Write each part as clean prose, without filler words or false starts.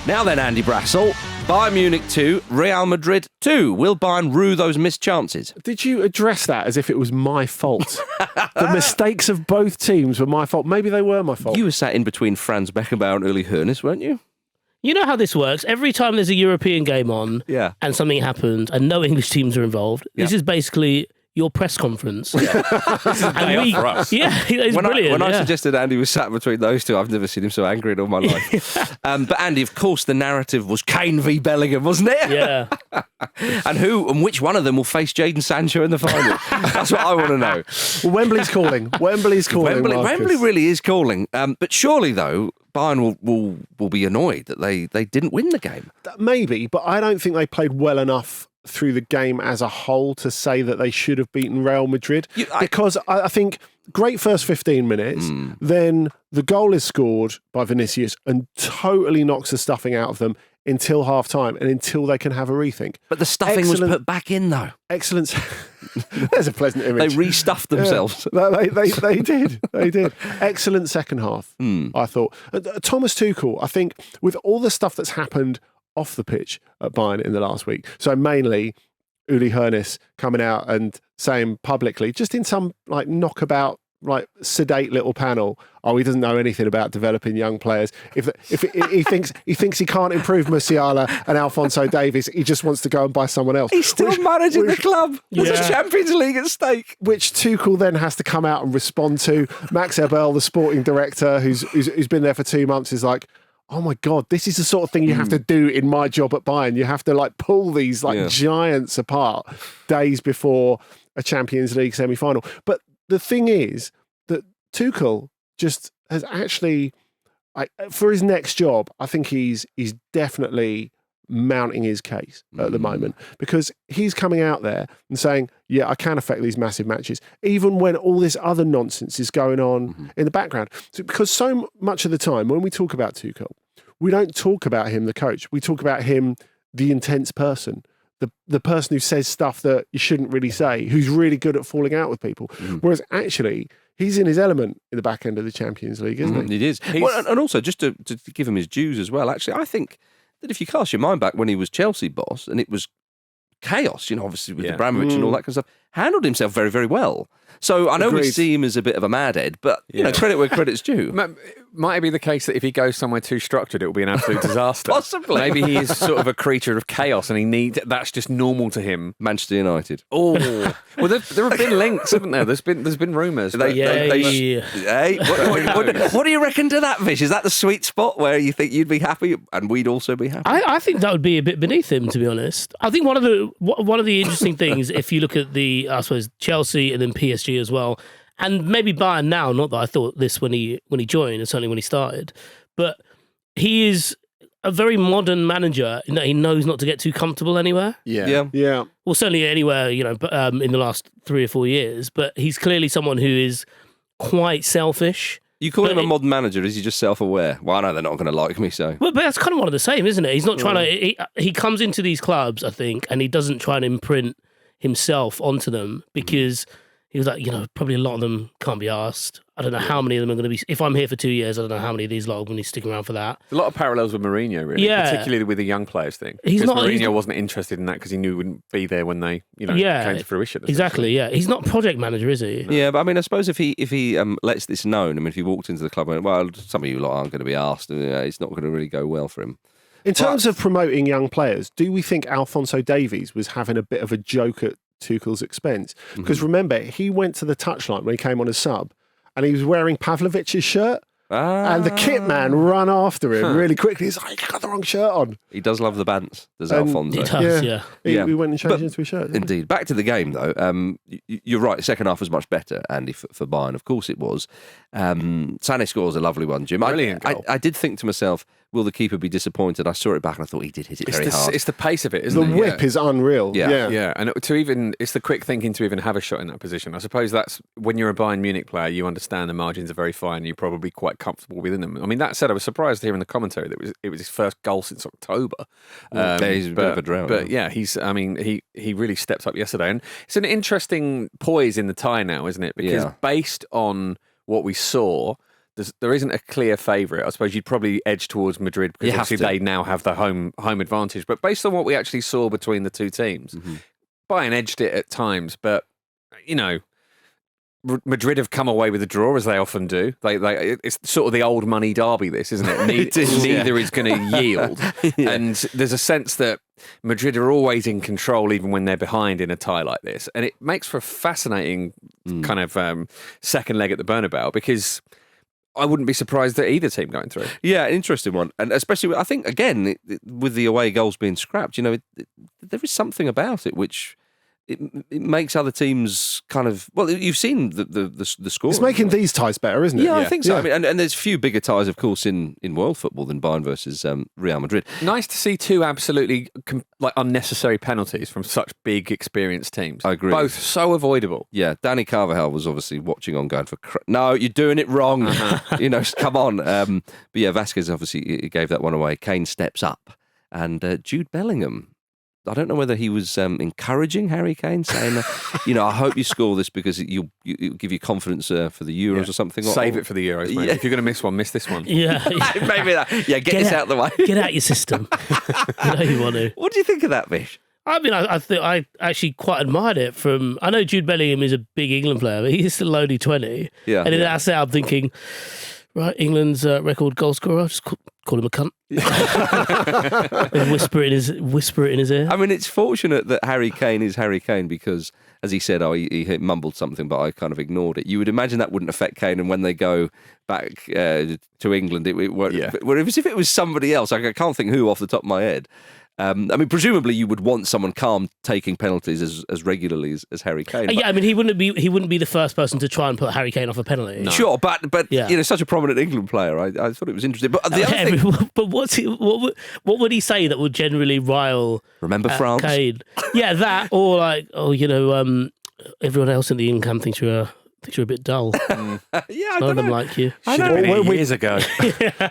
Now then, Andy Brassel, Bayern Munich 2, Real Madrid 2. Will Bayern rue those missed chances? Did you address that as if it was my fault? The mistakes of both teams were my fault. Maybe they were my fault. You were sat in between Franz Beckenbauer and Uli Hoeneß, weren't you? You know how this works. Every time there's a European game on Yeah. and something happens and no English teams are involved, this is basically your press conference. This is a day off for us. Yeah, it's brilliant. When I suggested Andy was sat between those two, I've never seen him so angry in all my life. But Andy, of course, the narrative was Kane v Bellingham, wasn't it? Yeah. And which one of them will face Jadon Sancho in the final? That's what I want to know. Well, Wembley's calling. Wembley really is calling. But surely, though, Bayern will be annoyed that they didn't win the game. Maybe, but I don't think they played well enough through the game as a whole to say that they should have beaten Real Madrid. Because I think great first 15 minutes, then the goal is scored by Vinicius and totally knocks the stuffing out of them until half-time and until they can have a rethink. But the stuffing was put back in, though. Excellent. There's a pleasant image. They restuffed themselves. Yeah, they did. They did. Excellent second half, I thought. Thomas Tuchel, I think, with all the stuff that's happened off the pitch at Bayern in the last week, so mainly Uli Hoeneß coming out and saying publicly, just in some like knockabout, like sedate little panel, he doesn't know anything about developing young players. If he thinks he can't improve Musiala and Alphonso Davies, he just wants to go and buy someone else. He's still managing the club. There's a Champions League at stake. Which Tuchel then has to come out and respond to. Max Ebel, the sporting director, who's been there for 2 months, is like, oh my God, this is the sort of thing you have to do in my job at Bayern. You have to like pull these giants apart days before a Champions League semi-final. But the thing is that Tuchel just has actually, for his next job, I think he's definitely mounting his case at the moment, because he's coming out there and saying, yeah, I can affect these massive matches, even when all this other nonsense is going on in the background. Because so much of the time when we talk about Tuchel, we don't talk about him, the coach. We talk about him, the intense person, the person who says stuff that you shouldn't really say, who's really good at falling out with people. Whereas actually, he's in his element in the back end of the Champions League, isn't he? It is. Well, and also, just to give him his dues as well, actually, I think that if you cast your mind back when he was Chelsea boss and it was chaos, obviously with Abramovich and all that kind of stuff, handled himself very, very well. So I know we see him as a bit of a madhead, but credit where credit's due. Might it be the case that if he goes somewhere too structured, it will be an absolute disaster? Possibly. Maybe he is sort of a creature of chaos and that's just normal to him. Manchester United. Oh, well, there have been links, haven't there? There's been rumours. What do you reckon to that, Vish? Is that the sweet spot where you think you'd be happy and we'd also be happy? I think that would be a bit beneath him, to be honest. I think one of the interesting things, if you look at I suppose Chelsea and then PSG as well, and maybe Bayern now, not that I thought this when he joined, and certainly when he started, but he is a very modern manager in that he knows not to get too comfortable anywhere. Yeah. Well, certainly anywhere, in the last 3 or 4 years, but he's clearly someone who is quite selfish. You call him a modern manager, is he just self-aware? Well, I know they're not going to like me, so... But that's kind of one of the same, isn't it? He's not trying to... He comes into these clubs, I think, and he doesn't try to imprint himself onto them because... He was like, probably a lot of them can't be asked. I don't know how many of them are going to be... If I'm here for 2 years, I don't know how many of these lot are going to be sticking around for that. A lot of parallels with Mourinho, really. Yeah. Particularly with the young players thing. Mourinho wasn't interested in that because he knew he wouldn't be there when they came to fruition. Exactly, yeah. He's not project manager, is he? Yeah, but I mean, I suppose if he lets this known, if he walked into the club and went, well, some of you lot aren't going to be asked, it's not going to really go well for him. In terms of promoting young players, do we think Alphonso Davies was having a bit of a joke at Tuchel's expense? Because remember, he went to the touchline when he came on as sub and he was wearing Pavlovic's shirt. And the kit man ran after him really quickly. He's like, you got the wrong shirt on. He does love the bants, does Alfonso. He does, yeah. We went and changed into his shirt. Indeed. Back to the game, though. You're right, second half was much better, Andy, for Bayern. Of course it was. Sané scores a lovely one, Jim. Brilliant goal. I did think to myself, will the keeper be disappointed? I saw it back and I thought he did hit it very hard. It's the pace of it, isn't it? The whip is unreal. Yeah. And it's the quick thinking to even have a shot in that position. I suppose that's when you're a Bayern Munich player, you understand the margins are very fine. You're probably quite comfortable within them. I mean, that said, I was surprised to hear in the commentary that it was his first goal since October. He's a bit of a drought. But yeah, he really stepped up yesterday. And it's an interesting poise in the tie now, isn't it? Because based on what we saw, there isn't a clear favourite. I suppose you'd probably edge towards Madrid because obviously they now have the home advantage. But based on what we actually saw between the two teams, Bayern edged it at times. But Madrid have come away with a draw, as they often do. It's sort of the old money derby, this, isn't it? Neither is going to yield. And there's a sense that Madrid are always in control, even when they're behind in a tie like this. And it makes for a fascinating kind of second leg at the Bernabeu, because I wouldn't be surprised at either team going through. Yeah, an interesting one. And especially, I think, again, with the away goals being scrapped, there is something about it which... It makes other teams kind of... Well, you've seen the score. It's making these ties better, isn't it? Yeah, I think so. Yeah. I mean, and there's few bigger ties, of course, in world football than Bayern versus Real Madrid. Nice to see two absolutely unnecessary penalties from such big, experienced teams. I agree. Both so avoidable. Yeah, Danny Carvajal was obviously watching on going for... No, you're doing it wrong. Come on. But yeah, Vasquez obviously gave that one away. Kane steps up. And Jude Bellingham... I don't know whether he was encouraging Harry Kane, saying, I hope you score this because it'll give you confidence for the Euros or something. Save it for the Euros, mate. If you're going to miss one, miss this one. Yeah. Maybe that. Yeah, get this out of the way. Get out your system. You want to. What do you think of that, Vish? I mean, I actually quite admired it I know Jude Bellingham is a big England player, but he's still only 20. Yeah. And in that set, I'm thinking... Right, England's record goal scorer. Just call him a cunt. And whisper it in his ear. I mean, it's fortunate that Harry Kane is Harry Kane because, as he said, he mumbled something, but I kind of ignored it. You would imagine that wouldn't affect Kane, and when they go back to England, it won't. Yeah. Whereas if it was somebody else, I can't think who off the top of my head. I mean, presumably you would want someone calm taking penalties as regularly as Harry Kane. Yeah, I mean, he wouldn't be the first person to try and put Harry Kane off a penalty. No. Sure, but such a prominent England player, I thought it was interesting. But the other thing, but what would he say that would generally rile? Remember France? Kane? Yeah, that or everyone else in the England camp thinks you're a bit dull. Yeah, I None don't of them know. like you. I know. Years ago.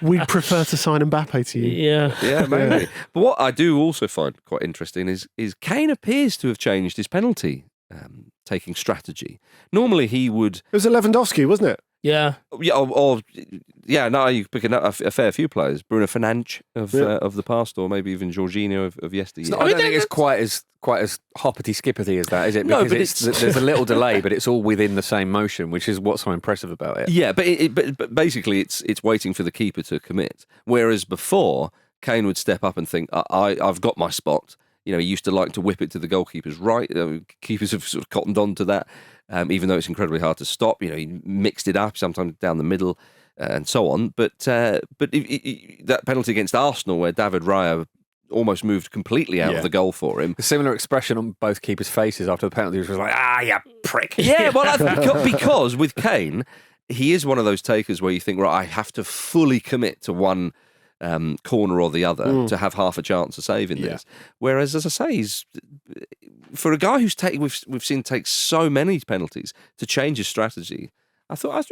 We'd prefer to sign Mbappe to you. Yeah, maybe. But what I do also find quite interesting is Kane appears to have changed his penalty taking strategy. Normally he would... It was Lewandowski, wasn't it? Yeah. Yeah, now you're picking up a fair few players. Bruno Fernandes of the past, or maybe even Jorginho of yesteryear. I don't think it's quite as hoppity-skippity as that, is it? Because there's a little delay, but it's all within the same motion, which is what's so impressive about it. Yeah, but basically it's waiting for the keeper to commit. Whereas before, Kane would step up and think, I've got my spot. He used to like to whip it to the goalkeeper's right. Keepers have sort of cottoned on to that. Even though it's incredibly hard to stop, he mixed it up sometimes down the middle and so on. But that penalty against Arsenal, where David Raya almost moved completely out of the goal for him. A similar expression on both keepers' faces after the penalty was like, you prick. Yeah, well, I think because with Kane, he is one of those takers where you think, right, I have to fully commit to one corner or the other to have half a chance of saving this. Whereas, as I say, he's for a guy who's we've seen take so many penalties to change his strategy. I thought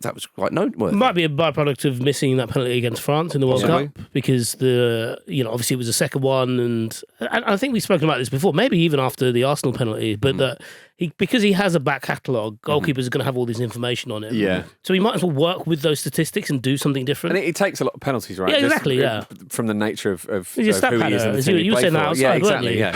that was quite noteworthy. Might be a byproduct of missing that penalty against France in the World Cup because obviously it was the second one, and I think we've spoken about this before, maybe even after the Arsenal penalty, but that because he has a back catalogue, goalkeepers are going to have all this information on him. Yeah. So he might as well work with those statistics and do something different. And it takes a lot of penalties, right? Yeah, exactly. From the nature of who He's he is and the team you were saying that outside, yeah, exactly. Yeah.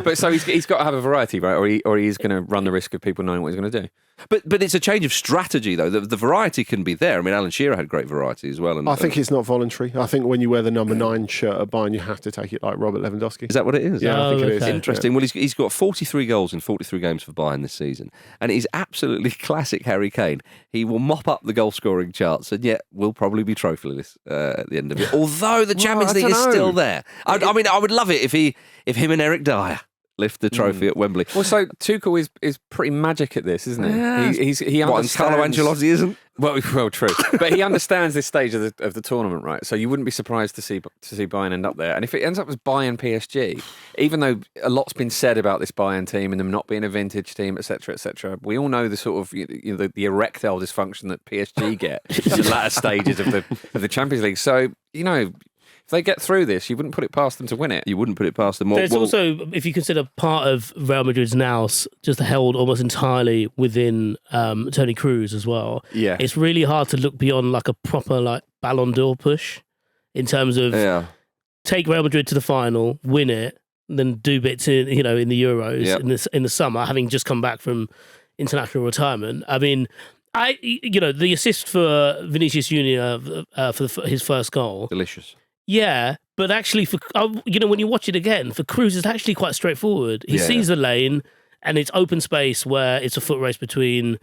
But so he's got to have a variety, right? Or he's going to run the risk of people knowing what he's going to do. But it's a change of strategy, though. The variety can be there. I mean, Alan Shearer had great variety as well. I think it's not voluntary. I think when you wear the number 9 shirt at Bayern, you have to take it like Robert Lewandowski. Is that what it is? Yeah, I think it is. Interesting. Well, he's got 43 goals in 43 games for Bayern this season. And it is absolutely classic Harry Kane. He will mop up the goal-scoring charts and yet will probably be trophyless at the end of it. Although the Champions League is still there. I mean, I would love it if him and Eric Dyer lift the trophy at Wembley. Well, so Tuchel is pretty magic at this, isn't he? Yeah. He understands. Carlo Ancelotti isn't? Well, true. But he understands this stage of the tournament, right? So you wouldn't be surprised to see Bayern end up there. And if it ends up as Bayern PSG, even though a lot's been said about this Bayern team and them not being a vintage team, etc., we all know the sort of the erectile dysfunction that PSG get in the latter stages of the Champions League. So If they get through this, you wouldn't put it past them to win it. You wouldn't put it past them. There's also, if you consider part of Real Madrid's nous just held almost entirely within Toni Kroos as well. Yeah. It's really hard to look beyond like a proper like Ballon d'Or push in terms of take Real Madrid to the final, win it, then do bits in the Euros in the summer, having just come back from international retirement. I mean, the assist for Vinicius Junior for his first goal, delicious. Yeah, but actually, when you watch it again, for Kroos, it's actually quite straightforward. He sees the lane, and it's open space where it's a foot race between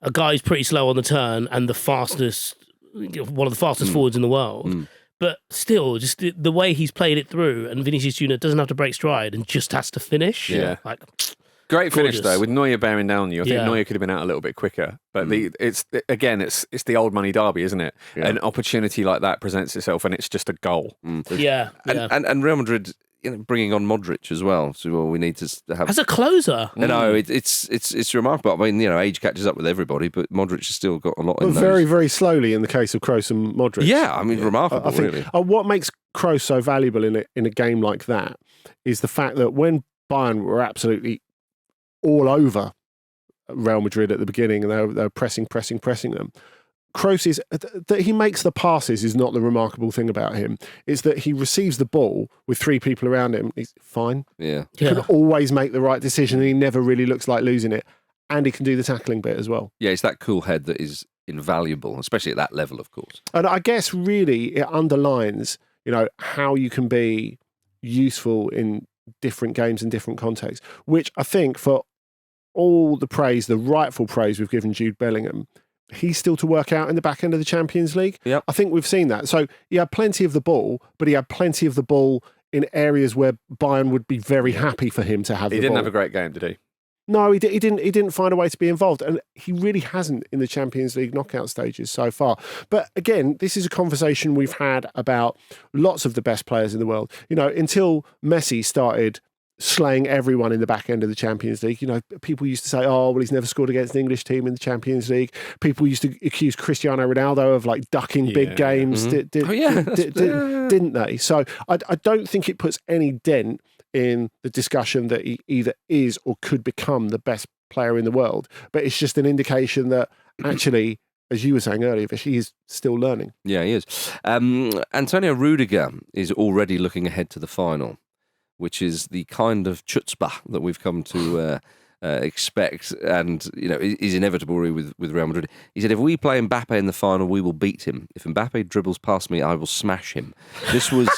a guy who's pretty slow on the turn and one of the fastest forwards in the world. But still, just the way he's played it through, and Vinicius Junior doesn't have to break stride and just has to finish. Yeah. Gorgeous. Great finish though, with Neuer bearing down you. I think Neuer could have been out a little bit quicker, but it's the old money derby, isn't it? Yeah. An opportunity like that presents itself, and it's just a goal. Yeah, and Real Madrid, bringing on Modric as well. So we need to have as a closer. No, it's remarkable. I mean, age catches up with everybody, but Modric has still got a lot. But very, very slowly in the case of Kroos and Modric. Yeah, I mean, remarkable. I think, really. What makes Kroos so valuable in a game like that is the fact that when Bayern were absolutely all over Real Madrid at the beginning, and they were pressing them. Kroos that he makes the passes is not the remarkable thing about him. It's that he receives the ball with three people around him. He's fine. Yeah. He can always make the right decision, and he never really looks like losing it. And he can do the tackling bit as well. Yeah, it's that cool head that is invaluable, especially at that level, of course. And I guess really it underlines, how you can be useful in different games and different contexts, which I think for all the rightful praise we've given Jude Bellingham, he's still to work out in the back end of the Champions League. Yep. I think we've seen that. So he had plenty of the ball, but he had plenty of the ball in areas where Bayern would be very happy for him to have the ball. He didn't have a great game, did he? No, he didn't find a way to be involved, and he really hasn't in the Champions League knockout stages so far. But again, this is a conversation we've had about lots of the best players in the world. Until Messi started slaying everyone in the back end of the Champions League. People used to say, "Oh, well, he's never scored against an English team in the Champions League." People used to accuse Cristiano Ronaldo of ducking big games. Didn't they? So I don't think it puts any dent in the discussion that he either is or could become the best player in the world. But it's just an indication that actually, as you were saying earlier, he is still learning. Yeah, he is. Antonio Rudiger is already looking ahead to the final, which is the kind of chutzpah that we've come to expect, and is inevitable with Real Madrid. He said, "If we play Mbappe in the final, we will beat him. If Mbappe dribbles past me, I will smash him." This was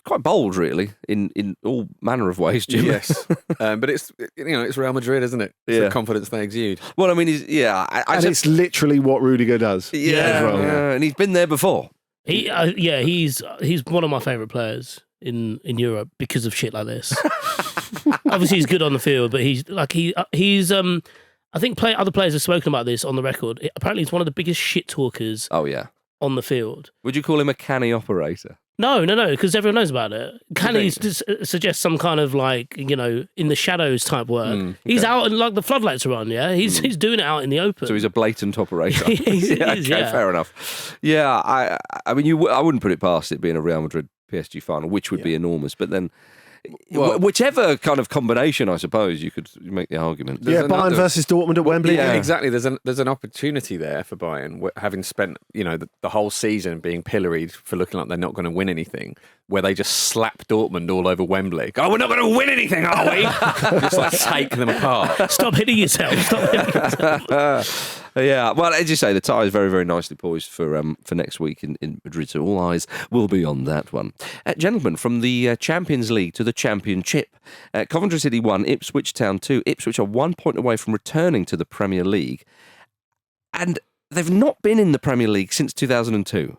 quite bold, really, in all manner of ways, Jim. Yes, but it's Real Madrid, isn't it? It's the confidence they exude. Well, I mean, it's literally what Rudiger does. Yeah, and he's been there before. He's one of my favourite players in Europe because of shit like this. Obviously, he's good on the field, but he's I think other players have spoken about this on the record. Apparently, he's one of the biggest shit talkers. Oh yeah, on the field. Would you call him a canny operator? No, because everyone knows about it. Canny suggests some kind of in the shadows type work. Okay. He's out and the floodlights are on. Yeah, he's doing it out in the open. So he's a blatant operator. Okay, fair enough. Yeah, I mean, I wouldn't put it past it being a Real Madrid PSG final, which would be enormous. But then, whichever kind of combination, I suppose you could make the argument. Bayern versus Dortmund at Wembley. Yeah, exactly. There's an opportunity there for Bayern, having spent the whole season being pilloried for looking like they're not going to win anything, where they just slap Dortmund all over Wembley. Oh, we're not going to win anything, are we? Just take them apart. Stop hitting yourself. Yeah, well, as you say, the tie is very, very nicely poised for next week in Madrid, so all eyes will be on that one. Gentlemen, from the Champions League to the Championship, Coventry City 1, Ipswich Town 2. Ipswich are 1 point away from returning to the Premier League, and they've not been in the Premier League since 2002.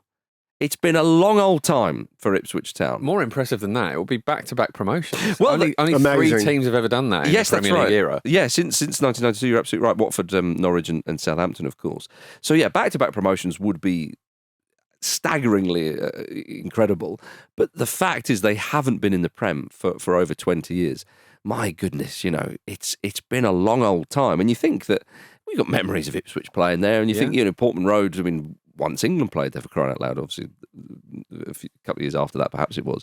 It's been a long old time for Ipswich Town. More impressive than that, it will be back-to-back promotions. Well, only three teams have ever done that in the Premier League era. Yeah, since 1992, you're absolutely right. Watford, Norwich and Southampton, of course. So yeah, back-to-back promotions would be staggeringly incredible. But the fact is they haven't been in the Prem for over 20 years. My goodness, it's been a long old time. And you think that we've got memories of Ipswich playing there, and you think, Portman Road, I mean, once England played there, for crying out loud, obviously couple of years after that, perhaps it was.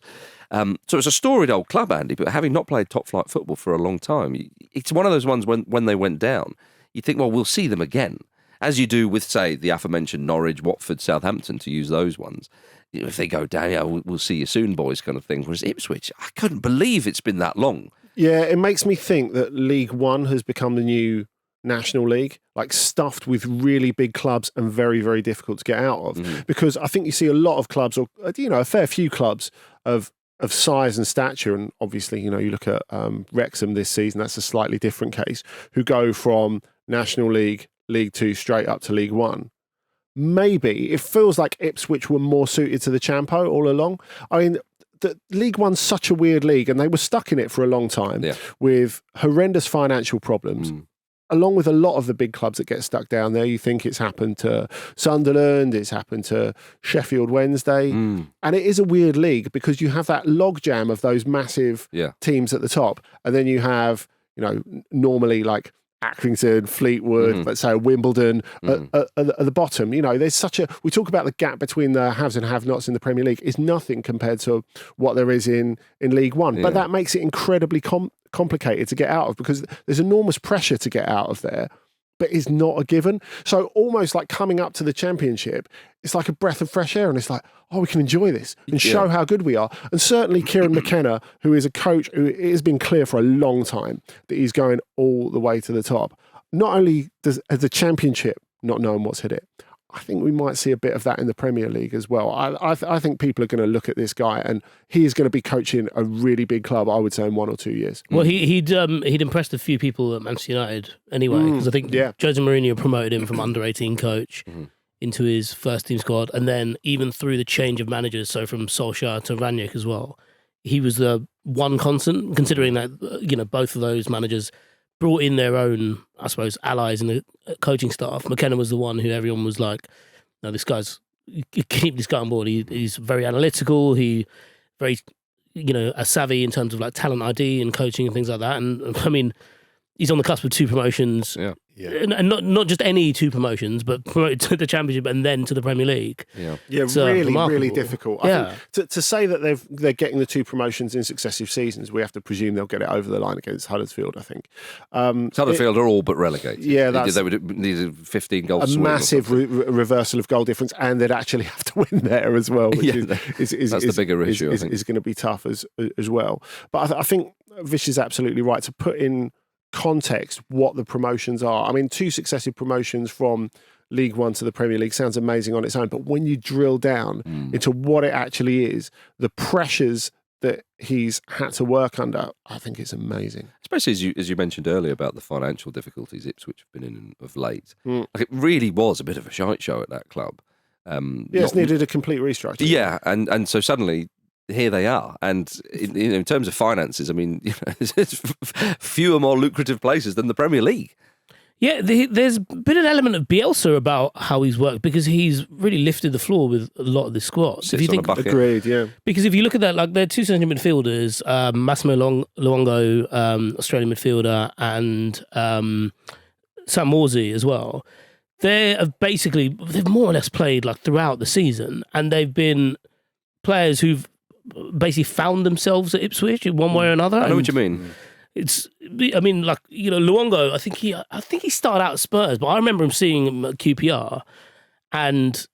So it's a storied old club, Andy, but having not played top-flight football for a long time, it's one of those ones when they went down, you think, well, we'll see them again, as you do with, say, the aforementioned Norwich, Watford, Southampton, to use those ones. If they go down, we'll see you soon, boys, kind of thing. Whereas Ipswich, I couldn't believe it's been that long. Yeah, it makes me think that League One has become the new National League, like stuffed with really big clubs and very, very difficult to get out of. Because I think you see a lot of clubs, or a fair few clubs of size and stature, and obviously, you look at Wrexham this season, that's a slightly different case, who go from National League, League Two, straight up to League One. Maybe it feels like Ipswich were more suited to the Champo all along. I mean, the League One's such a weird league, and they were stuck in it for a long time with horrendous financial problems. Along with a lot of the big clubs that get stuck down there. You think it's happened to Sunderland, it's happened to Sheffield Wednesday. And it is a weird league because you have that logjam of those massive teams at the top. And then you have, normally like Accrington, Fleetwood, let's say Wimbledon at the bottom. There's we talk about the gap between the haves and have-nots in the Premier League is nothing compared to what there is in League One. But that makes it incredibly complicated to get out of because there's enormous pressure to get out of there, but it's not a given. So almost like coming up to the Championship, it's like a breath of fresh air, and it's like, oh, we can enjoy this and show how good we are. And certainly Kieran McKenna, who is a coach who it has been clear for a long time that he's going all the way to the top. Not only does the Championship not knowing what's hit it, I think we might see a bit of that in the Premier League as well. I think people are going to look at this guy, and he is going to be coaching a really big club, I would say, in 1 or 2 years. Well, he'd impressed a few people at Manchester United anyway, because I think Jose Mourinho promoted him from under-18 coach into his first team squad, and then even through the change of managers, so from Solskjaer to Rangnick as well, he was the one constant, considering that both of those managers brought in their own, I suppose, allies in the coaching staff. McKenna was the one who everyone was like, no, this guy's, you keep this guy on board. He's very analytical. He very, savvy in terms of like talent ID and coaching and things like that. And I mean, he's on the cusp of 2 promotions. And not just any 2 promotions, but promoted to the Championship and then to the Premier League. It's really difficult. I think to say that they're getting the 2 promotions in successive seasons, we have to presume they'll get it over the line against Huddersfield, I think. Huddersfield are all but relegated. Yeah, they would need 15 goals. A massive reversal of goal difference, and they'd actually have to win there as well, which is the bigger issue. I think is going to be tough as well. But I think Vish is absolutely right to put in context what the promotions are. I mean, 2 successive promotions from League One to the Premier League sounds amazing on its own, but when you drill down into what it actually is, the pressures that he's had to work under, I think it's amazing. Especially as you mentioned earlier about the financial difficulties Ipswich have been in of late. Like it really was a bit of a shite show at that club. It's needed a complete restructure. Yeah, and so suddenly here they are, and in terms of finances, I mean, there's fewer more lucrative places than the Premier League. Yeah, there's been an element of Bielsa about how he's worked because he's really lifted the floor with a lot of the squads. If you think, agreed, yeah. Because if you look at that, like they're 2 central midfielders, Massimo Luongo, Australian midfielder, and Sam Morsey as well. They've more or less played like throughout the season, and they've been players who've basically found themselves at Ipswich in one way or another. I know what you mean. Luongo, I think he started out at Spurs, but I remember him seeing him at QPR, and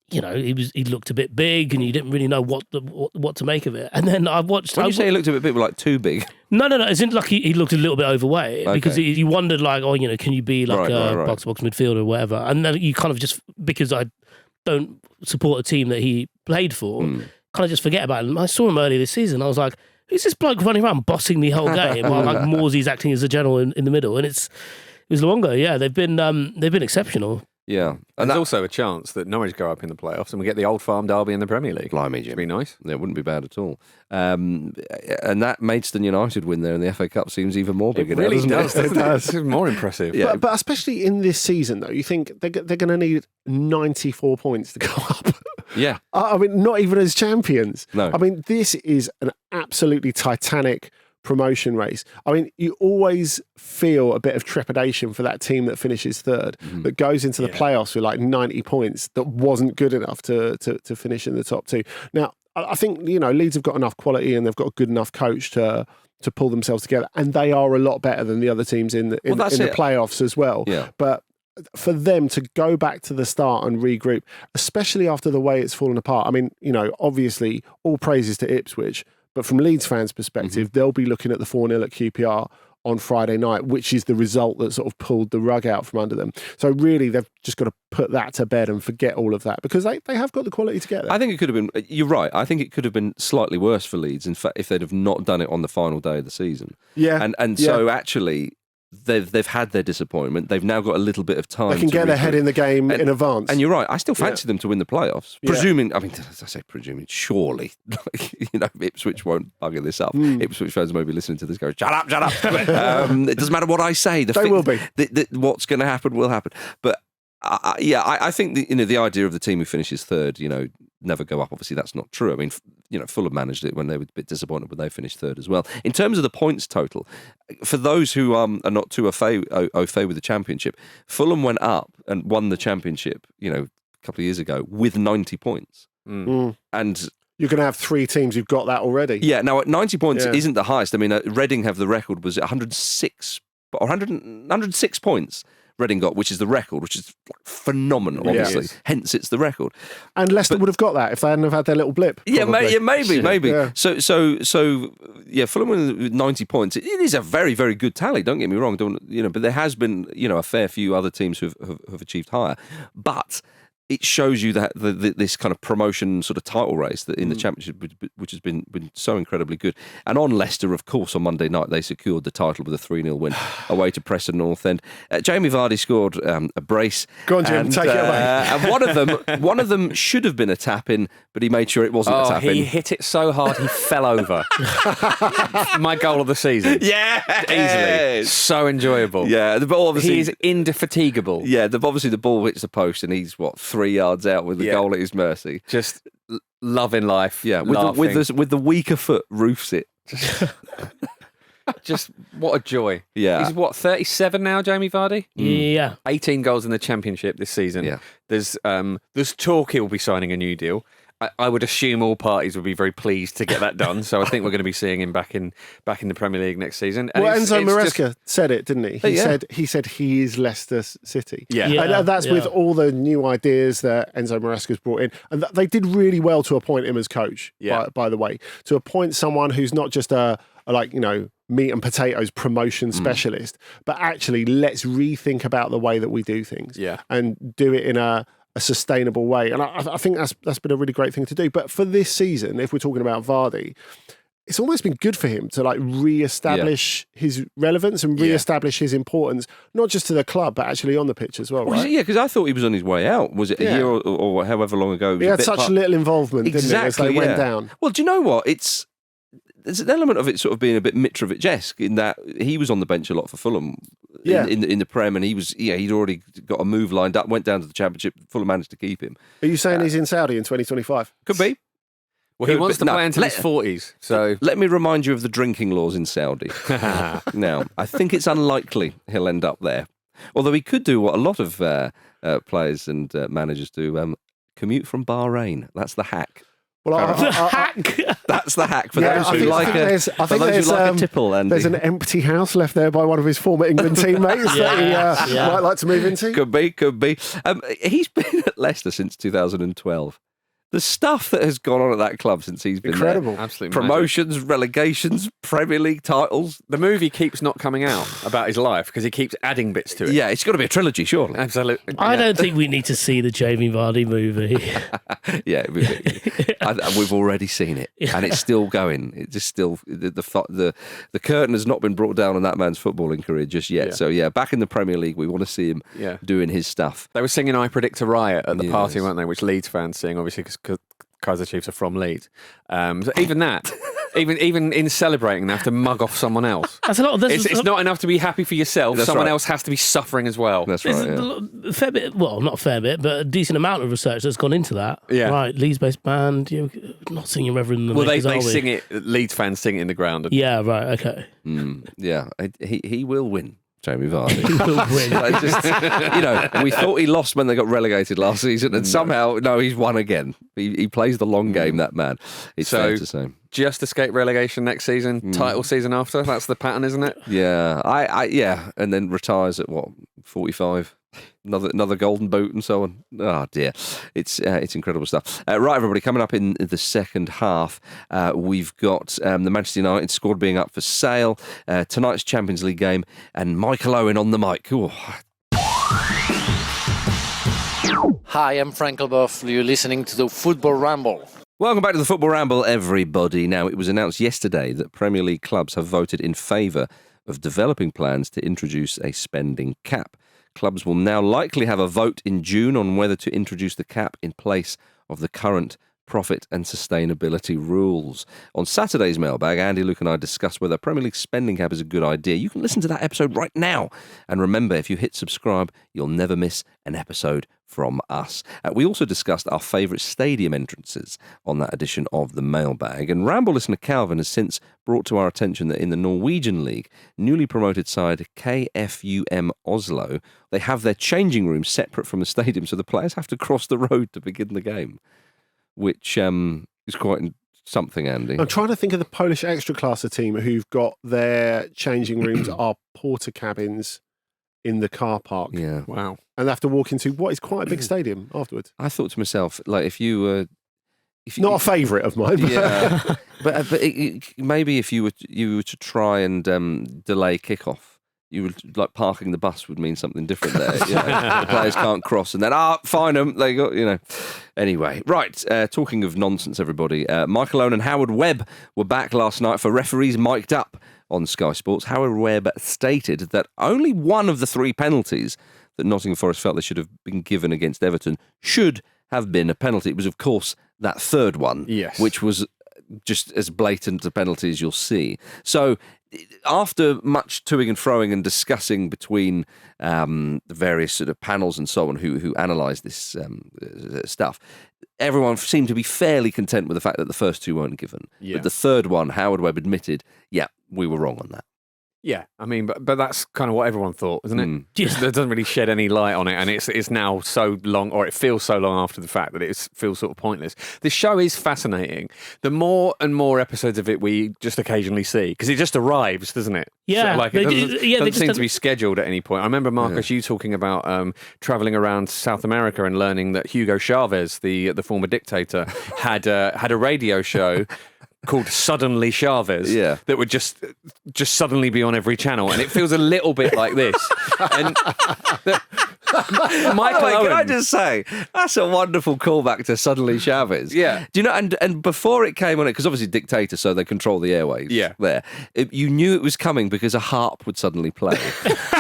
he looked a bit big, and you didn't really know what to make of it. And then I watched. When you say he looked a bit big, like too big? No. It's like he looked a little bit overweight because you wondered like, can you be like a box-to-box midfielder or whatever? And then you kind of just, because I don't support a team that he played for, kind of just forget about him. I saw him earlier this season. I was like, who's this bloke running around bossing the whole game while like Morsey's acting as a general in the middle? And it was Luongo. Yeah, they've been exceptional. Yeah, and there's also a chance that Norwich go up in the playoffs and we get the Old Firm derby in the Premier League. Blimey, Jim. It'd be nice. Yeah, it wouldn't be bad at all. And that Maidstone United win there in the FA Cup seems even more big. It really does. It does. It's more impressive. Yeah. But especially in this season, though, you think they're going to need 94 points to go up. Yeah. I mean, not even as champions. No. I mean, this is an absolutely titanic promotion race. I mean, you always feel a bit of trepidation for that team that finishes third, that goes into the playoffs with like 90 points, that wasn't good enough to finish in the top two. Now, I think, Leeds have got enough quality and they've got a good enough coach to pull themselves together, and they are a lot better than the other teams in the playoffs as well. Yeah. But for them to go back to the start and regroup, especially after the way it's fallen apart. I mean, obviously all praises to Ipswich, but from Leeds fans' perspective, they'll be looking at the 4-0 at QPR on Friday night, which is the result that sort of pulled the rug out from under them. So really, they've just got to put that to bed and forget all of that, because they have got the quality to get there. I think it could have been, you're right, I think it could have been slightly worse for Leeds, in fact, if they'd have not done it on the final day of the season. Yeah. So actually, they've had their disappointment. They've now got a little bit of time. They can get their head in the game in advance. And you're right. I still fancy them to win the playoffs. Presuming, I mean, as I say, surely, Ipswich won't bugger this up. Ipswich fans may be listening to this going, shut up. It doesn't matter what I say. They will be. What's going to happen will happen. But I think the idea of the team who finishes third, never go up. Obviously, that's not true. I mean, Fulham managed it when they were a bit disappointed when they finished third as well. In terms of the points total, for those who are not too au fait with the Championship, Fulham went up and won the Championship, a couple of years ago with 90 points. And you're going to have three teams who've got that already. Yeah. Now, 90 points isn't the highest. I mean, Reading have the record, was 106 points. Reading got, which is the record, which is phenomenal, obviously. Hence, it's the record. And Leicester would have got that if they hadn't have had their little blip. Probably. Maybe. Yeah. So, Fulham with 90 points. It is a very, very good tally. Don't get me wrong. But there has been, a fair few other teams who have achieved higher. But it shows you that this kind of promotion sort of title race that in the Championship, which has been so incredibly good. And on Leicester, of course, on Monday night, they secured the title with a 3-0 win away to Preston North End. Jamie Vardy scored a brace. Go on, Jim, take it away. And one of them should have been a tap-in, but he made sure it wasn't a tap-in. He hit it so hard, he fell over. My goal of the season. Yeah! Easily. So enjoyable. Yeah. He is indefatigable. Yeah, obviously the ball hits the post and he's, 3 yards out with the goal at his mercy. Just loving life. Yeah, with the weaker foot roofs it. Just what a joy. Yeah. He's 37 now, Jamie Vardy? Yeah. 18 goals in the Championship this season. Yeah. There's talk he'll be signing a new deal. I would assume all parties would be very pleased to get that done. So I think we're going to be seeing him back in the Premier League next season. And Enzo Maresca said it, didn't he? He said he is Leicester City. Yeah. And that's with all the new ideas that Enzo Maresca's brought in. And they did really well to appoint him as coach, by the way. To appoint someone who's not just a meat and potatoes promotion specialist, but actually let's rethink about the way that we do things and do it in a sustainable way. And I think that's been a really great thing to do. But for this season, if we're talking about Vardy, it's almost been good for him to re-establish his relevance and re-establish his importance, not just to the club, but actually on the pitch as well, right? Yeah, because I thought he was on his way out. Was it a year or however long ago? He had such little involvement, didn't he, as they went down. Well, do you know what? There's an element of it sort of being a bit Mitrovic-esque in that he was on the bench a lot for Fulham in the Prem, and he'd already got a move lined up, went down to the Championship. Fulham managed to keep him. Are you saying he's in Saudi in 2025? Could be. Well, he wants to play until his 40s. So let me remind you of the drinking laws in Saudi. Now, I think it's unlikely he'll end up there. Although he could do what a lot of players and managers do, commute from Bahrain. That's the hack. Well, hack. That's the hack for those who like a tipple. Andy. There's an empty house left there by one of his former England teammates that he might like to move into. Could be. He's been at Leicester since 2012. The stuff that has gone on at that club since he's been incredible. There. Absolutely Promotions, relegations, Premier League titles. The movie keeps not coming out about his life because he keeps adding bits to it. Yeah, it's got to be a trilogy, surely. Absolutely. I don't think we need to see the Jamie Vardy movie. Yeah, we've already seen it, and it's still going. It's just still the curtain has not been brought down on that man's footballing career just yet. Yeah. So back in the Premier League, we want to see him doing his stuff. They were singing "I Predict a Riot" at the party, weren't they? Which Leeds fans sing, obviously, because Kaiser Chiefs are from Leeds. So even that, Even in celebrating, they have to mug off someone else. That's a lot. It's not enough to be happy for yourself. That's Someone right. else has to be suffering as well. That's There's right. a fair bit, well, not a fair bit, but a decent amount of research that's gone into that. Yeah. Right, Leeds-based band, not singing Reverend the Well, they Makers, are we? sing it. Leeds fans sing it in the ground. Yeah, right, okay. Yeah, he will win. Jamie Vardy. He will win. Like, just, we thought he lost when they got relegated last season, and somehow, no, he's won again. He plays the long game, that man. It's fair to say. Just escape relegation next season, title season after. That's the pattern, isn't it? Yeah, yeah, and then retires at 45. Another golden boot and so on. Oh dear, it's incredible stuff. Right, everybody, coming up in the second half, we've got the Manchester United squad being up for sale, tonight's Champions League game, and Michael Owen on the mic. Ooh. Hi, I'm Frank Leboeuf. You're listening to the Football Ramble. Welcome back to the Football Ramble, everybody. Now, it was announced yesterday that Premier League clubs have voted in favour of developing plans to introduce a spending cap. Clubs will now likely have a vote in June on whether to introduce the cap in place of the current profit and sustainability rules. On Saturday's mailbag, Andy, Luke and I discussed whether Premier League spending cap is a good idea. You can listen to that episode right now. And remember, if you hit subscribe, you'll never miss an episode from us. We also discussed our favourite stadium entrances on that edition of the mailbag. And Ramble listener Calvin has since brought to our attention that in the Norwegian League, newly promoted side KFUM Oslo, they have their changing rooms separate from the stadium, so the players have to cross the road to begin the game, which is quite something, Andy. I'm trying to think of the Polish Ekstraklasa team who've got their changing rooms are porter cabins in the car park. Yeah. Wow. And they have to walk into what is quite a big stadium afterwards. I thought to myself, like, if you Not a favourite of mine. But yeah, but maybe if you were to try and delay kickoff, you would, like, parking the bus would mean something different there. The players can't cross, and then fine them. They got Anyway, right. Talking of nonsense, everybody. Michael Owen and Howard Webb were back last night for Referees Mic'd Up on Sky Sports. Howard Webb stated that only one of the 3 penalties that Nottingham Forest felt they should have been given against Everton should have been a penalty. It was, of course, that third one, Yes. which was just as blatant a penalty as you'll see. So, after much toing and froing and discussing between the various sort of panels and so on who analysed this stuff, everyone seemed to be fairly content with the fact that the first 2 weren't given. Yeah. But the third one, Howard Webb admitted, yeah, we were wrong on that. Yeah, I mean, but that's kind of what everyone thought, isn't it? Yeah. It doesn't really shed any light on it, and it's now so long, or it feels so long after the fact that it feels sort of pointless. The show is fascinating. The more and more episodes of it we just occasionally see, because it just arrives, doesn't it? Yeah, So, like, they it do- doesn't, yeah, they doesn't just seem don't- to be scheduled at any point. I remember, Marcus, you talking about travelling around South America and learning that Hugo Chavez, the former dictator, had a radio show called Suddenly Chavez, that would just suddenly be on every channel, and it feels a little bit like this. And Michael Owen, can I just say, that's a wonderful callback to Suddenly Chavez. Yeah. Do you know, and before it came on it, because obviously dictator, so they control the airwaves there, you knew it was coming because a harp would suddenly play.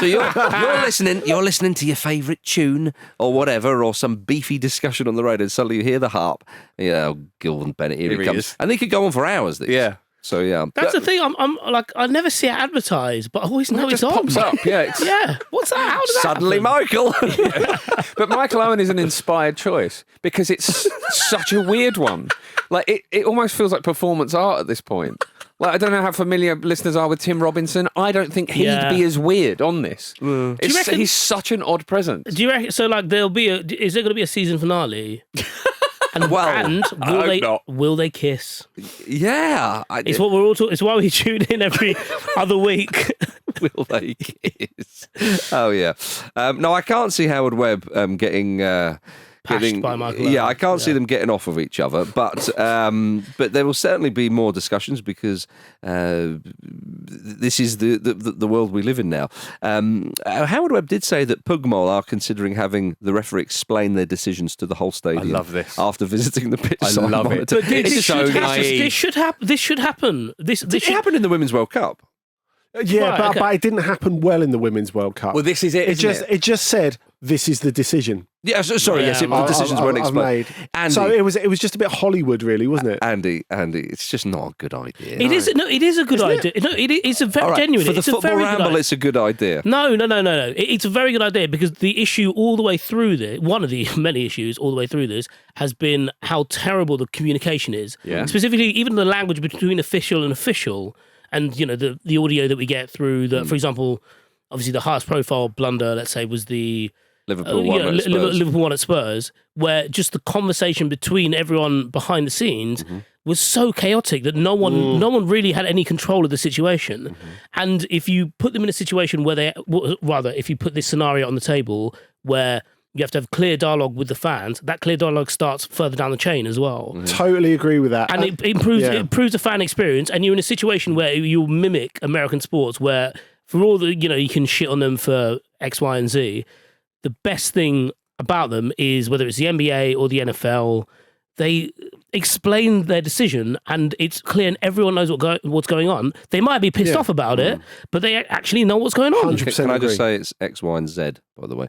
So you're listening to your favourite tune or whatever, or some beefy discussion on the radio, and suddenly you hear the harp. Yeah, Gilvan Bennett, here he comes. is. And they could go on for hours, these. Yeah. So, yeah. That's the thing. I'm like, I never see it advertised, but I always know it's just on. pops up. Yeah, it's- Yeah. What's that? How does that Suddenly happen? Michael. But Michael Owen is an inspired choice because it's such a weird one. Like it almost feels like performance art at this point. Like, I don't know how familiar listeners are with Tim Robinson. I don't think he'd be as weird on this. He's such an odd presence. Do you reckon? So, like, is there going to be a season finale? And, Well, and I hope will they kiss? Yeah. It's what we're all talking. It's why we tune in every other week. Will they kiss? Oh, yeah. No, I can't see Howard Webb getting... Pashed by Michael Owen. Yeah, I can't see them getting off of each other, but there will certainly be more discussions because this is the world we live in now. Howard Webb did say that Pugmol are considering having the referee explain their decisions to the whole stadium. I love this. After visiting the pitch. I side love it. monitor. But this so should happen. naive. This should happen. This It should happened in the Women's World Cup. Yeah, Right, okay. but it didn't happen well in the Women's World Cup. Well, this is it. It just said this is the decision. Yeah, yes, the decisions weren't explained. Andy, so it was just a bit Hollywood, really, wasn't it? Andy, it's just not a good idea. It is a good idea. No, it's a very genuine. For the it's a Football very Ramble, good idea. it's a good idea. No. It's a very good idea because the issue all the way through this, one of the many issues all the way through this, has been how terrible the communication is. Yeah. Specifically, even the language between official and official, and the audio that we get through the, for example, obviously the highest profile blunder, let's say, was the Liverpool one at Spurs, where just the conversation between everyone behind the scenes was so chaotic that no one really had any control of the situation. And if you put them in a situation where if you put this scenario on the table where you have to have clear dialogue with the fans, that clear dialogue starts further down the chain as well. Totally agree with that. And it improves the fan experience, and you're in a situation where you mimic American sports where, for all the, you can shit on them for X, Y, and Z, the best thing about them is, whether it's the NBA or the NFL, they explain their decision and it's clear and everyone knows what's going on. They might be pissed off about it, but they actually know what's going on. 100% Can I just say it's X, Y, and Z, by the way?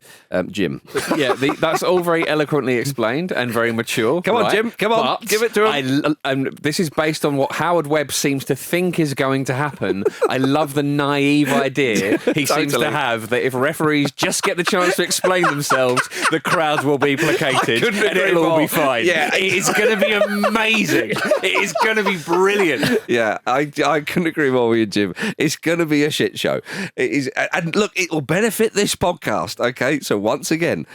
Jim. Yeah, that's all very eloquently explained and very mature. Come on, right? Jim. Come on. But Give it to him. This is based on what Howard Webb seems to think is going to happen. I love the naive idea he seems to have that if referees just get the chance to explain themselves, the crowds will be placated and it'll all be fine. Yeah. It's going to be amazing. It is going to be brilliant. Yeah, I couldn't agree more with you, Jim. It's going to be a shit show. It is, and look, it will benefit this podcast. Okay, so once again,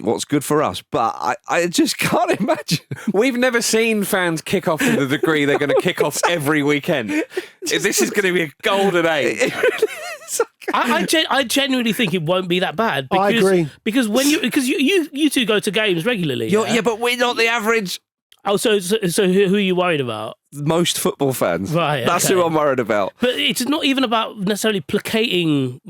what's good for us, but I just can't imagine. We've never seen fans kick off to the degree they're going to kick off every weekend. This is going to be a golden age. I genuinely think it won't be that bad. Because, I agree. Because you two go to games regularly. Yeah, but we're not the average. Oh, so who are you worried about? Most football fans. Right, That's okay. who I'm worried about. But it's not even about necessarily placating,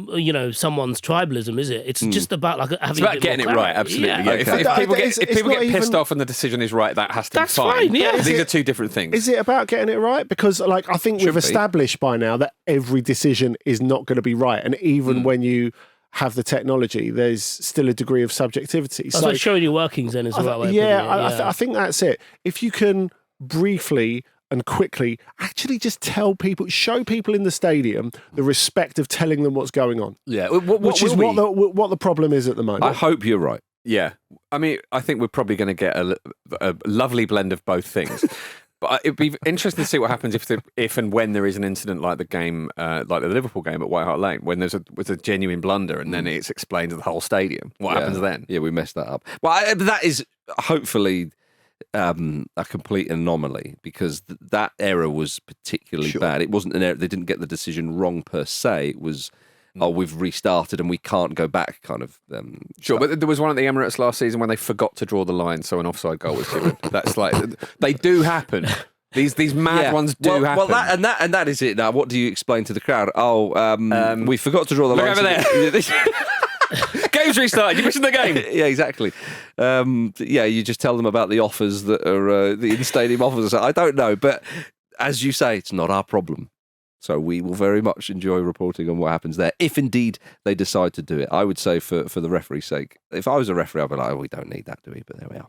someone's tribalism, is it? It's just about having. It's about getting it right. Absolutely. Yeah. Okay. If people get pissed off and the decision is right, that has to be fine. Yeah. These are two different things. Is it about getting it right? Because, I think we've established by now that every decision is not going to be right, and even when you have the technology, there's still a degree of subjectivity. So like showing your workings then as well. I think that's it. If you can briefly and quickly actually just show people in the stadium the respect of telling them what's going on. Yeah, which is what the problem is at the moment. I hope you're right. Yeah, I mean, I think we're probably going to get a lovely blend of both things. But it'd be interesting to see what happens if and when there is an incident like the game, like the Liverpool game at White Hart Lane, when there's a genuine blunder and then it's explained to the whole stadium. What happens then? Yeah, we messed that up. Well, that is hopefully a complete anomaly, because that error was particularly bad. It wasn't an error. They didn't get the decision wrong per se. It was, we've restarted and we can't go back kind of. Sure, but there was one at the Emirates last season when they forgot to draw the line, so an offside goal was given. That's they do happen. These mad ones do happen. Well, that is it. Now, what do you explain to the crowd? We forgot to draw the line. Look over there. Game's restarted. You're missing the game. Yeah, exactly. You just tell them about the offers that are the in-stadium offers. I don't know, but as you say, it's not our problem. So we will very much enjoy reporting on what happens there, if indeed they decide to do it. I would say for the referee's sake, if I was a referee, I'd be like, we don't need that, do we? But there we are.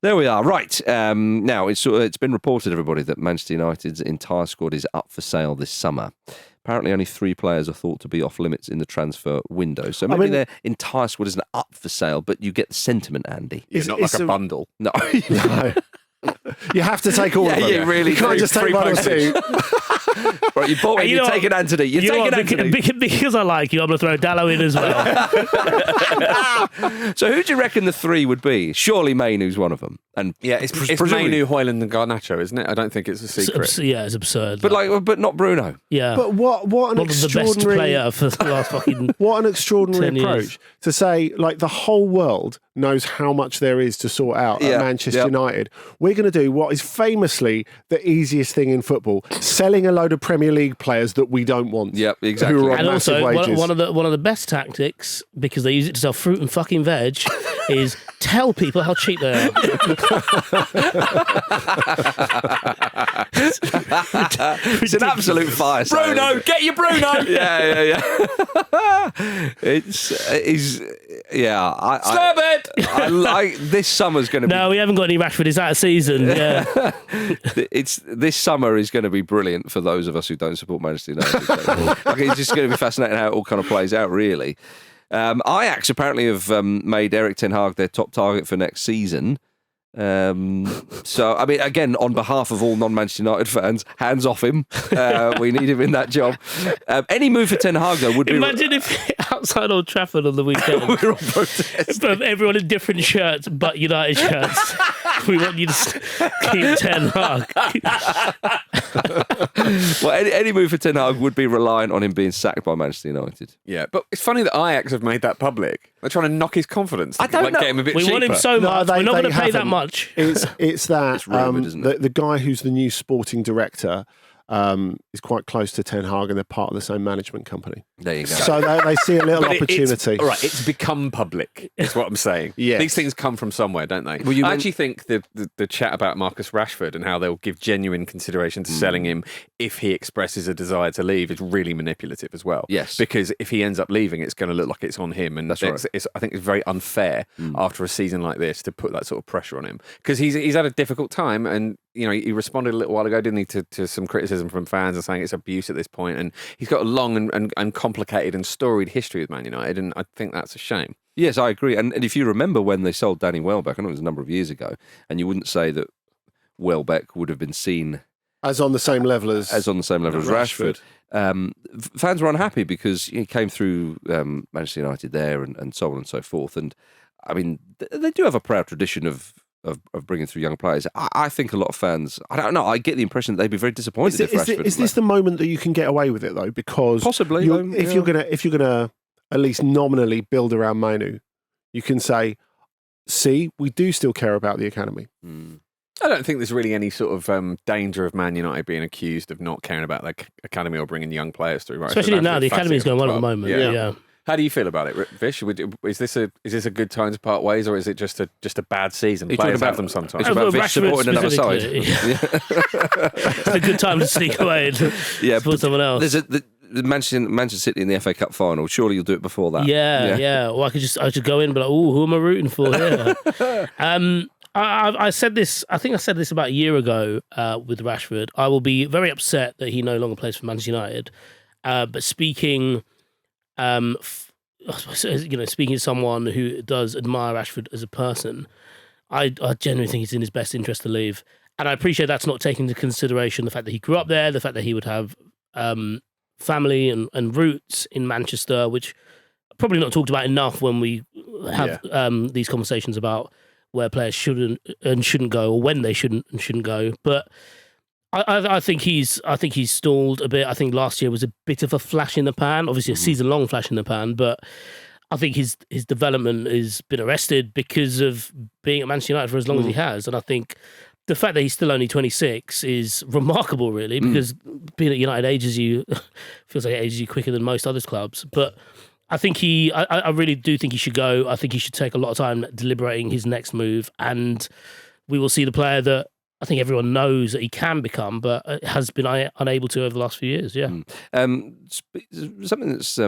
There we are. Right. Now, it's been reported, everybody, that Manchester United's entire squad is up for sale this summer. Apparently, only 3 players are thought to be off limits in the transfer window. So maybe their entire squad isn't up for sale, but you get the sentiment, Andy. It's not like a bundle. No. No. You have to take all of them. You really you can't just take one or two. Right, you bought it. You're taking Anthony. You're taking Anthony. Because I like you, I'm going to throw Dallow in as well. So who do you reckon the 3 would be? Surely Mainoo's one of them. And yeah, it's Mainoo, Højlund and Garnacho, isn't it? I don't think it's a secret. It's absurd. But not Bruno. Yeah. But what an extraordinary... the best player for the last fucking What an extraordinary 10 years. approach to say, the whole world knows how much there is to sort out at Manchester United. We're going to do what is famously the easiest thing in football, selling a load of Premier League players that we don't want. Yep, exactly. Who are on and massive also wages. one of the best tactics, because they use it to sell fruit and fucking veg, is tell people how cheap they are. It's an absolute fire sale. Bruno, get your Bruno. Yeah. Slab it. I like this summer's going to be. No, we haven't got any Rashford. It's out of season. Yeah. This summer is going to be brilliant for those of us who don't support Manchester United. Like, it's just going to be fascinating how it all kind of plays out, really. Ajax apparently have made Erik ten Hag their top target for next season. So, I mean, again, on behalf of all non-Manchester United fans, hands off him. We need him in that job. Any move for Ten Hag, though, would be... Imagine if outside Old Trafford on the weekend, we're all protesting. everyone in different shirts, but United shirts. We want you to keep Ten Hag. Well, any move for Ten Hag would be reliant on him being sacked by Manchester United. Yeah, but it's funny that Ajax have made that public. They're trying to knock his confidence. I don't know. Get him a bit We cheaper. want him so much. We're not going to pay that haven't. much. It's that It's rumoured, isn't it? the guy who's the new sporting director is quite close to Ten Hag, and they're part of the same management company. There you go. So they see a little But opportunity. All right, it's become public. Is what I'm saying. Yes. These things come from somewhere, don't they? Well, I actually think the chat about Marcus Rashford and how they'll give genuine consideration to selling him if he expresses a desire to leave is really manipulative as well. Yes. Because if he ends up leaving, it's going to look like it's on him, and That's right. I think it's very unfair after a season like this to put that sort of pressure on him because he's had a difficult time, and you know he responded a little while ago, didn't he, to some criticism from fans and saying it's abuse at this point, and he's got a long and complicated and storied history with Man United, and I think that's a shame. Yes, I agree. And if you remember when they sold Danny Welbeck, I know it was a number of years ago, and you wouldn't say that Welbeck would have been seen as on the same level as Rashford. Fans were unhappy because he came through Manchester United there and so on and so forth. And I mean, they do have a proud tradition of bringing through young players. I think a lot of fans, I don't know, I get the impression that they'd be very disappointed if Rashford is this the moment that you can get away with it though? Because possibly if you're gonna at least nominally build around Manu, you can say, see, we do still care about the academy. I don't think there's really any sort of danger of Man United being accused of not caring about the academy or bringing young players through. Right? Especially now, the academy is going well at the club. moment. Yeah. How do you feel about it, Vish? Is this a good time to part ways, or is it just a bad season? Players have them sometimes. It's about Vish supporting another side. It's a good time to sneak away and support someone else. There's Manchester City in the FA Cup final. Surely you'll do it before that. Yeah. Well, I should go in and be like, oh, who am I rooting for here? I said this. I think I said this about a year ago with Rashford. I will be very upset that he no longer plays for Manchester United. But speaking, speaking to someone who does admire Rashford as a person, I genuinely think it's in his best interest to leave. And I appreciate that's not taking into consideration the fact that he grew up there, the fact that he would have family and roots in Manchester, which are probably not talked about enough when we have these conversations about where players should and shouldn't go, or when they shouldn't and shouldn't go. But I think he's stalled a bit. I think last year was a bit of a flash in the pan, obviously a season-long flash in the pan, but I think his development has been arrested because of being at Manchester United for as long as he has. And I think the fact that he's still only 26 is remarkable, really, because being at United feels like it ages you quicker than most other clubs. But I think I really do think he should go. I think he should take a lot of time deliberating his next move, and we will see the player that I think everyone knows that he can become, but has been unable to over the last few years. Yeah. Something that's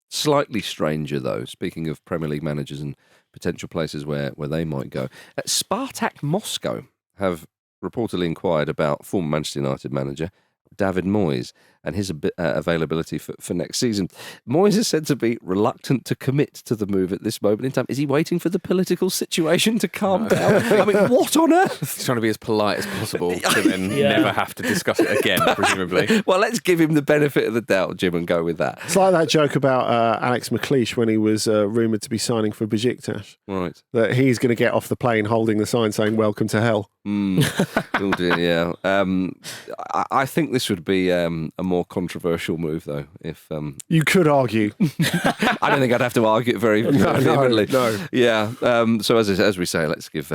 slightly stranger, though, speaking of Premier League managers and potential places where they might go. Spartak Moscow have reportedly inquired about former Manchester United manager David Moyes and his availability for next season. Moyes is said to be reluctant to commit to the move at this moment in time. Is he waiting for the political situation to calm down? I mean, what on earth? He's trying to be as polite as possible to then never have to discuss it again, presumably. Well, let's give him the benefit of the doubt, Jim, and go with that. It's like that joke about Alex McLeish when he was rumoured to be signing for Besiktas. Right. That he's going to get off the plane holding the sign saying, "Welcome to hell." Oh dear, yeah. I think this would be a more controversial move, though. If you could argue, I don't think I'd have to argue it very vehemently. No. Yeah. So as we say, let's give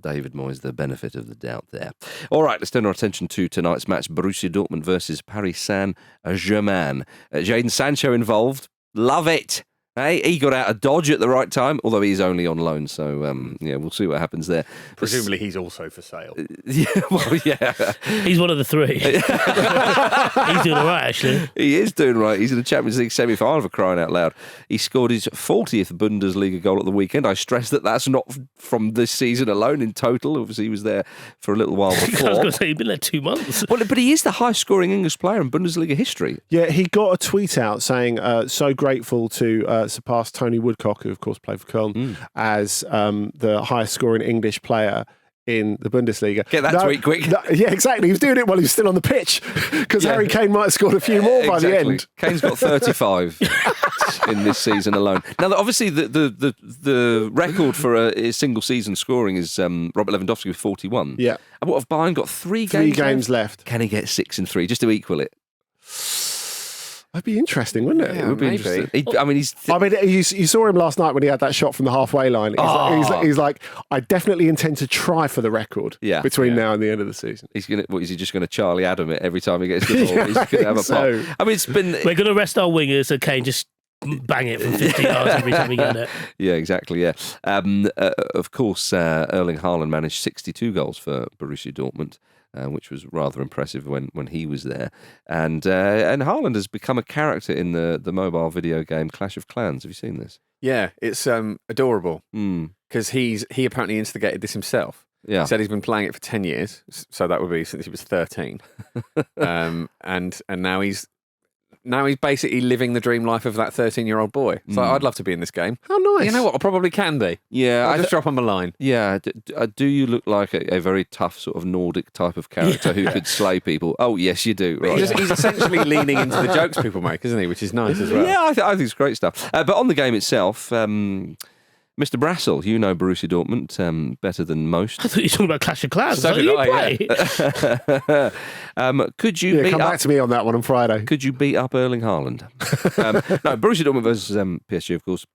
David Moyes the benefit of the doubt there. All right, let's turn our attention to tonight's match: Borussia Dortmund versus Paris Saint-Germain. Jadon Sancho involved. Love it. Hey, he got out of Dodge at the right time, although he's only on loan. So, we'll see what happens there. Presumably he's also for sale. Yeah. He's one of the three. He's doing all right, actually. He is doing right. He's in the Champions League semi-final, for crying out loud. He scored his 40th Bundesliga goal at the weekend. I stress that that's not from this season alone in total. Obviously, he was there for a little while before. I was going to say, he's been there 2 months. Well, but he is the highest-scoring English player in Bundesliga history. Yeah, he got a tweet out saying, so grateful to surpass Tony Woodcock, who of course played for Köln, as the highest scoring English player in the Bundesliga. Get that tweet quick. Yeah, exactly. He was doing it while he was still on the pitch because Harry Kane might have scored a few more by the end. Kane's got 35 in this season alone. Now, obviously, the record for a single season scoring is Robert Lewandowski with 41. Yeah. And what have Bayern got? Three games left. Can he get 6 and 3 just to equal it? That'd be interesting, wouldn't it? It would be interesting. You saw him last night when he had that shot from the halfway line. He's like, I definitely intend to try for the record between now and the end of the season. Is he just going to Charlie Adam it every time he gets the ball? He's going to have a pop. I mean, it's been... We're going to rest our wingers so Kane just bang it from 50 yards every time he gets it. Yeah, exactly, yeah. Of course, Erling Haaland managed 62 goals for Borussia Dortmund. Which was rather impressive when he was there. And Haaland has become a character in the mobile video game Clash of Clans. Have you seen this? Yeah, it's adorable because he apparently instigated this himself. Yeah. He said he's been playing it for 10 years, so that would be since he was 13. And now he's basically living the dream life of that 13-year-old boy. So I'd love to be in this game. How nice. You know what? I probably can be. Yeah. I'll just drop him a line. Yeah. Do you look like a very tough sort of Nordic type of character who could slay people? Oh, yes, you do. Right. He's essentially leaning into the jokes people make, isn't he? Which is nice as well. Yeah, I think it's great stuff. But on the game itself... Mr. Brassel, you know Borussia Dortmund better than most. I thought you were talking about Clash of Clans. So did I, could you come back to me on that one on Friday? Could you beat up Erling Haaland? No, Borussia Dortmund versus PSG, of course.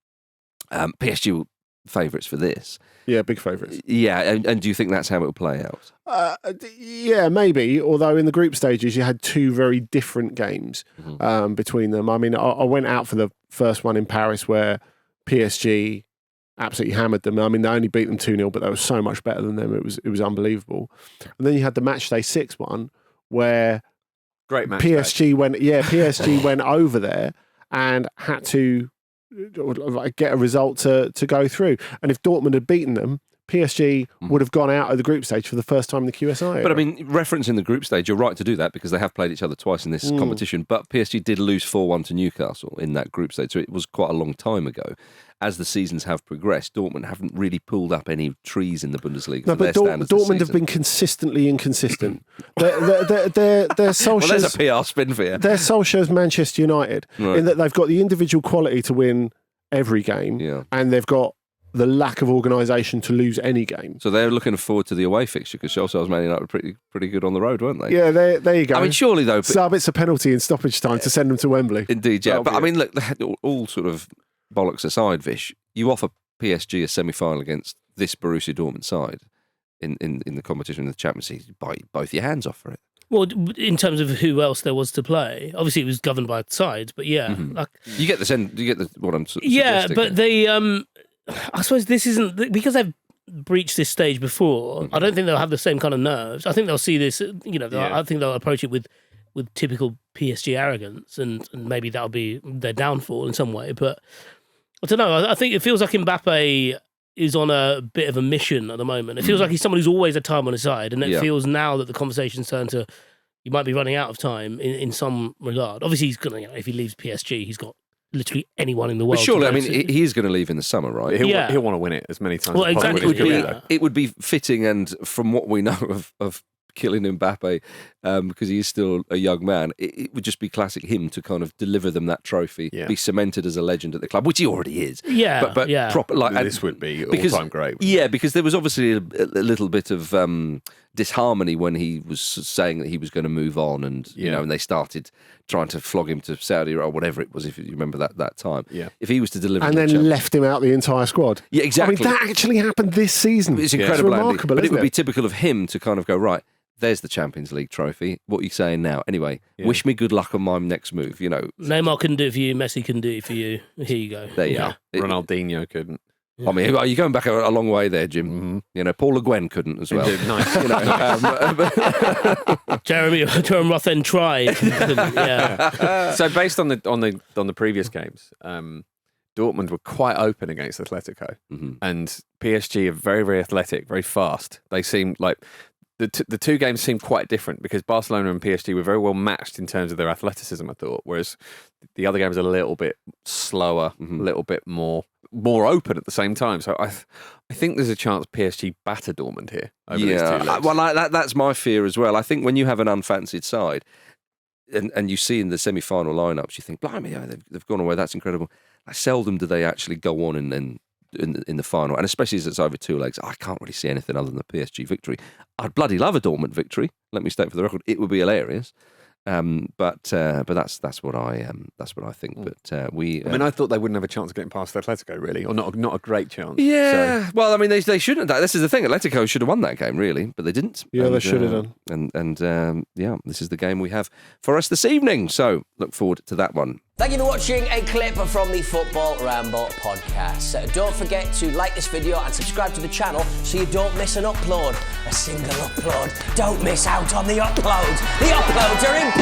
PSG were favourites for this. Yeah, big favourites. Yeah, and do you think that's how it will play out? Yeah, maybe. Although in the group stages, you had two very different games between them. I mean, I went out for the first one in Paris where PSG absolutely hammered them. I mean, they only beat them 2-0, but they were so much better than them. It was unbelievable. And then you had the match day 6 one where great match PSG went over there and had to get a result to go through. And if Dortmund had beaten them, PSG would have gone out of the group stage for the first time in the QSI era. But I mean, referencing the group stage, you're right to do that because they have played each other twice in this competition. But PSG did lose 4-1 to Newcastle in that group stage, so it was quite a long time ago. As the seasons have progressed, Dortmund haven't really pulled up any trees in the Bundesliga. No, but Dortmund have been consistently inconsistent. They're Solskjaer's, well, there's a PR spin for you. They're Solskjaer's Manchester United in that they've got the individual quality to win every game, and they've got the lack of organisation to lose any game. So they're looking forward to the away fixture because Solskjaer's Man United were pretty good on the road, weren't they? Yeah, there you go. I mean, surely though... it's a penalty in stoppage time to send them to Wembley. Indeed, yeah. But I mean, look, all sort of bollocks aside, Vish, you offer PSG a semi-final against this Borussia Dortmund side in the competition in the Champions League, bite both your hands off for it. Well, in terms of who else there was to play, obviously it was governed by sides, but yeah. You get what I'm suggesting. Yeah, but they... I suppose this isn't because they've breached this stage before. I don't think they'll have the same kind of nerves. I think they'll see this. I think they'll approach it with typical PSG arrogance, and maybe that'll be their downfall in some way. But I don't know. I think it feels like Mbappe is on a bit of a mission at the moment. It feels like he's someone who's always had time on his side, and it feels now that the conversation's turned to you might be running out of time in some regard. Obviously, he's gonna. If he leaves PSG, he's got literally anyone in the world. But surely, I mean, he is going to leave in the summer, right? He'll want to win it as many times as possible. Exactly. It would be fitting, and from what we know of Kylian Mbappe, because he is still a young man, it would just be classic him to kind of deliver them that trophy, be cemented as a legend at the club, which he already is. Yeah, but proper, like, this would be all-time great. Yeah, because there was obviously a little bit of disharmony when he was saying that he was going to move on, and and they started trying to flog him to Saudi or whatever it was, if you remember that time. Yeah. If he was to deliver, and then left him out the entire squad. Yeah, exactly. I mean, that actually happened this season. It's incredible, remarkable. But it would it? be typical of him to kind of go, right, there's the Champions League trophy. What are you saying now? Anyway, wish me good luck on my next move. Neymar couldn't do it for you. Messi couldn't do it for you. Here you go. There you are. Ronaldinho couldn't. I mean, you're going back a long way there, Jim. Mm-hmm. Paul Le Guen couldn't as well. Nice. Jeremy Rothén tried. Yeah. So based on the previous games, Dortmund were quite open against Atletico, and PSG are very, very athletic, very fast. They seem like the two games seem quite different because Barcelona and PSG were very well matched in terms of their athleticism, I thought, whereas the other game was a little bit slower, a little bit more open at the same time. So I think there's a chance PSG batter Dortmund here over these 2 legs. Well, that's my fear as well. I think when you have an unfancied side and you see in the semi-final lineups, you think, blimey, they've gone away, that's incredible. Seldom do they actually go on in the final, and especially as it's over 2 legs, I can't really see anything other than the PSG victory. I'd bloody love a Dortmund victory. Let me state for the record, it would be hilarious. But that's what I think. But I thought they wouldn't have a chance of getting past Atletico, really, or not a great chance. Yeah. So. Well, I mean, they shouldn't have. This is the thing. Atletico should have won that game, really, but they didn't. Yeah, they should have done. And this is the game we have for us this evening. So look forward to that one. Thank you for watching a clip from the Football Ramble podcast. Don't forget to like this video and subscribe to the channel so you don't miss an upload. A single upload. Don't miss out on the uploads. The uploads are important.